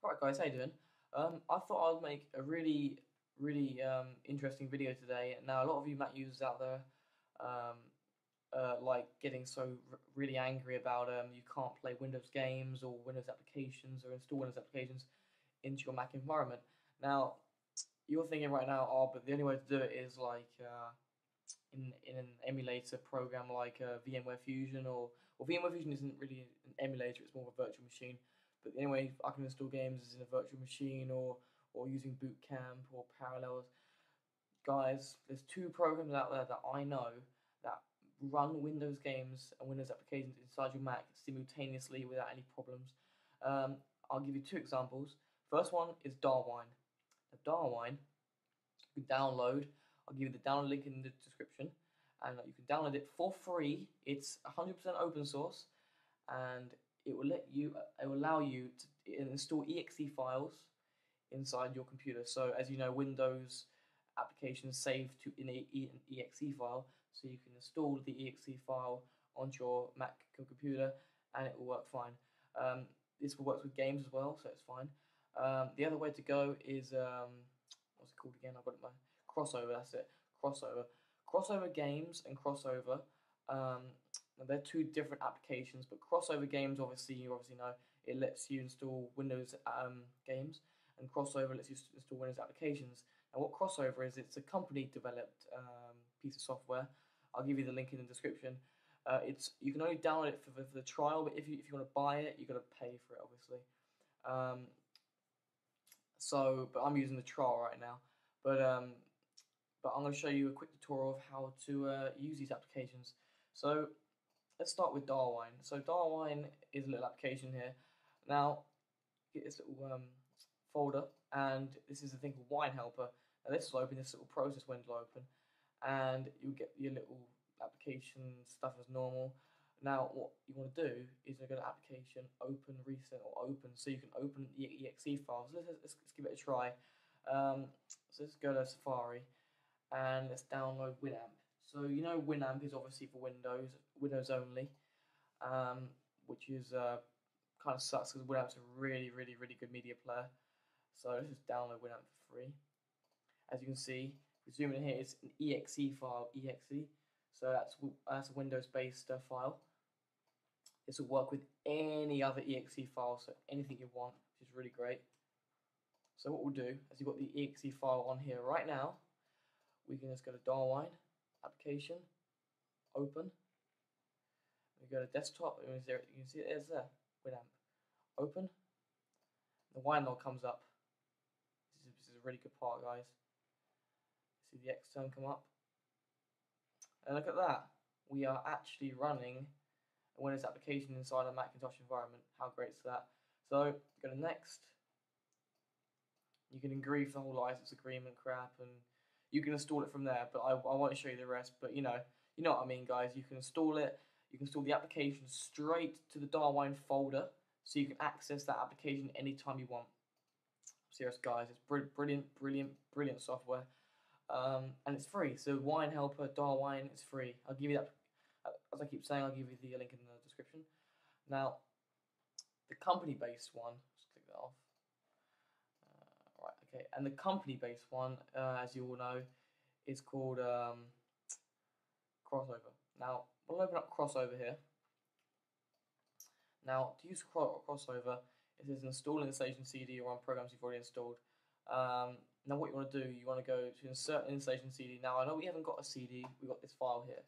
Right, guys, how you doing? I thought I'd make a really interesting video today. Now, a lot of you Mac users out there, um, like getting really angry about you can't play Windows games or Windows applications or install Windows applications into your Mac environment. Now, you're thinking right now, oh, but the only way to do it is like in an emulator program like VMware Fusion or VMware Fusion isn't really an emulator; it's more of a virtual machine. But the only way I can install games is in a virtual machine or using Boot Camp or Parallels. Guys, there's two programs out there that I know that run Windows games and Windows applications inside your Mac simultaneously without any problems. I'll give you two examples. First one is Darwine. Now, Darwine you can download. I'll give you the download link in the description, and you can download it for free. It's 100% open source, and it will allow you to install exe files inside your computer. So as you know, Windows applications save to in an exe file, so you can install the exe file onto your Mac computer, and it will work fine. This will work with games as well, so it's fine. The other way to go is what's it called again? I've got it my Crossover. That's it. Crossover. Crossover games and Crossover. They're two different applications, but Crossover games, you obviously know, it lets you install Windows games, and Crossover lets you install Windows applications. Now, what Crossover is, it's a company-developed piece of software. I'll give you the link in the description. You can only download it for the trial, but if you want to buy it, you've got to pay for it, obviously. But I'm using the trial right now. But I'm going to show you a quick tutorial of how to use these applications. So let's start with Darwine. So Darwine is a little application here. Now, get this little folder, and this is a thing called Wine Helper. Now this will open, this little process window will open, and you'll get your little application stuff as normal. Now what you want to do is go to application, open, recent, or open, so you can open the exe files. Let's give it a try. So let's go to Safari, and let's download Winamp. So you know Winamp is obviously for Windows only, which is kind of sucks because Winamp's a really good media player. So let's just download Winamp for free. As you can see, if we zoom in here, it's an exe file, exe. So that's a Windows-based file. This will work with any other exe file, so anything you want, which is really great. So what we'll do, as you've got the exe file on here right now, we can just go to Darwine, application, open. We go to desktop, and you can see it is there, Winamp. Open. The wine log comes up. This is a really good part, guys. See the Xterm come up. And look at that. We are actually running a Windows application inside a Macintosh environment. How great is that? So go to next. You can agree for the whole license agreement crap, and you can install it from there. But I won't show you the rest. But you know what I mean, guys. You can install it. You can install the application straight to the Darwine folder, so you can access that application anytime you want. Serious, guys, it's brilliant software, and it's free. So Wine Helper, Darwine, it's free. I'll give you that. As I keep saying, I'll give you the link in the description. Now, the company-based one. Just click that off. Right, okay, and the company-based one, as you all know, is called Crossover. Now, we'll open up Crossover here. Now, to use Crossover, it says install installation CD or run programs you've already installed. Now, what you want to do, you want to go to insert installation CD. Now, I know we haven't got a CD, we've got this file here.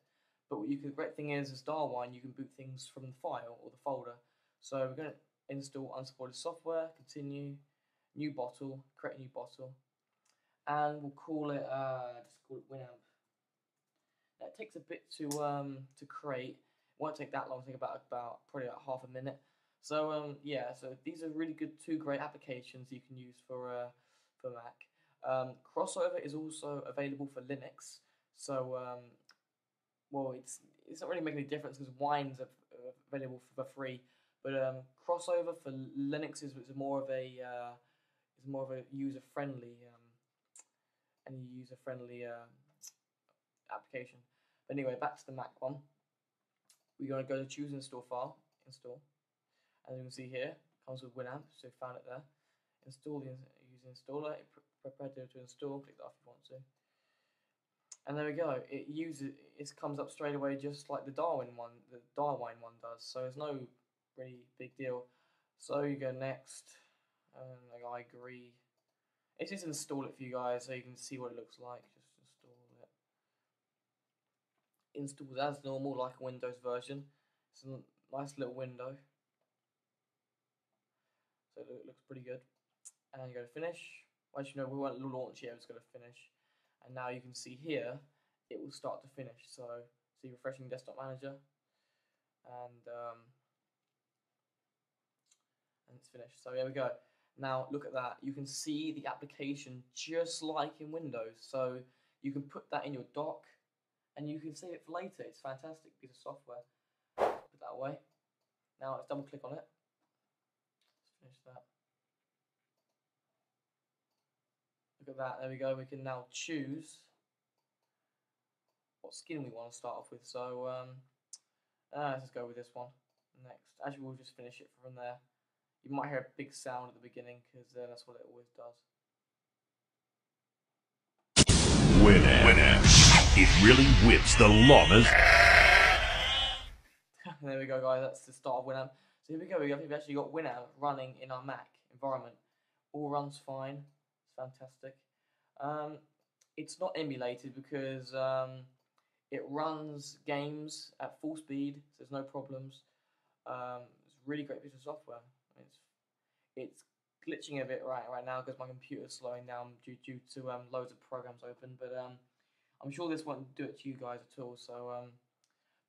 But the great thing is Darwine, you can boot things from the file or the folder. So we're going to install unsupported software, continue, new bottle, create a new bottle, and we'll call it just call it Winamp. Now, it takes a bit to create. It won't take that long. It'll take about probably about half a minute. So yeah, so these are really good, two great applications you can use for Mac. Crossover is also available for Linux. So well, it's not really making any difference because Wine's available for free. But Crossover for Linux is more of a user-friendly application. But anyway, back to the Mac one. We're going to go to choose install file, install. As you can see here, it comes with Winamp, so we found it there. install the use the installer. Prepare to install. Click that if you want to. And there we go. It comes up straight away, just like the Darwin one does. So it's no really big deal. So you go next, and I agree. It's just install it for you guys so you can see what it looks like. Just install it. Installs as normal, like a Windows version. It's a nice little window. So it looks pretty good. And you go to finish. As you know, we won't launch yet, it's going to finish. And now you can see here, it will start to finish. So see refreshing desktop manager. And it's finished. So here we go. Now look at that. You can see the application just like in Windows. So you can put that in your dock and you can save it for later. It's a fantastic piece of software. Put that away. Now let's double click on it. Let's finish that. Look at that. There we go. We can now choose what skin we want to start off with. So let's just go with this one next. Actually, we'll just finish it from there. You might hear a big sound at the beginning because that's what it always does. Winamp. It really whips the llamas. There we go, guys. That's the start of Winamp. So here we go. We've actually got Winamp running in our Mac environment. All runs fine. It's fantastic. It's not emulated because it runs games at full speed, so there's no problems. It's a really great piece of software. It's glitching a bit right now because my computer's slowing down due to loads of programs open, but I'm sure this won't do it to you guys at all. So,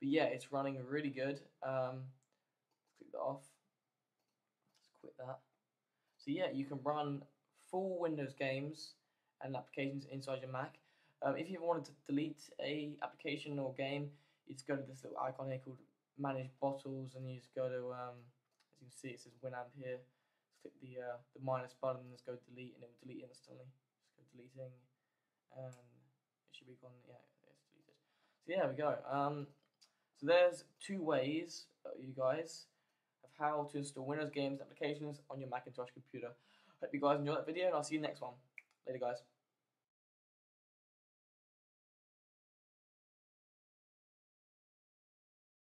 but yeah, it's running really good. Click that off. Let's quit that. So yeah, you can run full Windows games and applications inside your Mac. If you wanted to delete a application or game, you just go to this little icon here called Manage Bottles, and you just go to as you can see, it says Winamp here. Click the minus button and just go delete, and it will delete instantly. Just go deleting, and it should be gone. Yeah, it's deleted. So yeah, there we go. So there's 2 ways, you guys, of how to install Windows games and applications on your Macintosh computer. Hope you guys enjoyed that video, and I'll see you next one. Later, guys.